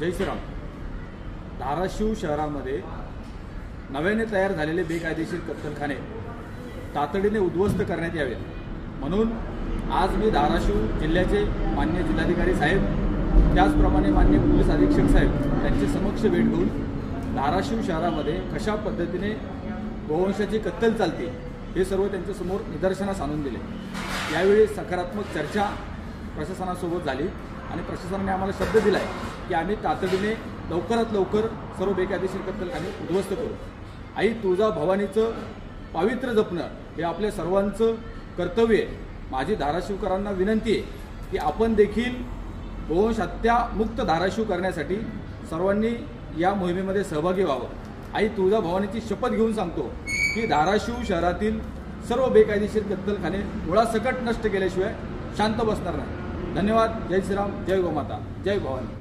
जय श्रीराम। धाराशिव शहरामध्ये नव्याने तयार झालेले बेकायदेशीर कत्तलखाने तातडीने उद्ध्वस्त करण्यात यावेत म्हणून आज मी धाराशिव जिल्ह्याचे मान्य जिल्हाधिकारी साहेब, त्याचप्रमाणे मान्य पोलीस अधीक्षक साहेब यांचे समक्ष भेट घेऊन धाराशिव शहरामध्ये कशा पद्धतीने गोवंशाची कत्तल चालते हे सर्व त्यांच्या समोर निदर्शनास आणून दिले। यावेळी सकारात्मक चर्चा प्रशासनासोबत झाली आणि प्रशासनाने आम्हाला शब्द दिलाय की आम्ही तातडीने लवकरात लवकर सर्व बेकायदेशीर कत्तलखाने उद्ध्वस्त करू। आई तुळजाभवानीचं पावित्र्य जपणं हे आपल्या सर्वांचं कर्तव्य आहे। माझी धाराशिवकरांना विनंती आहे की आपण देखील गोवंश हत्या मुक्त धाराशिव करण्यासाठी सर्वांनी या मोहिमेमध्ये सहभागी व्हावं। आई तुळजाभवानीची शपथ घेऊन सांगतो की धाराशिव शहरातील सर्व बेकायदेशीर कत्तलखाने मुळासकट नष्ट केल्याशिवाय शांत बसणार नाही। धन्यवाद। जय श्रीराम, जय गोमाता, जय भवानी।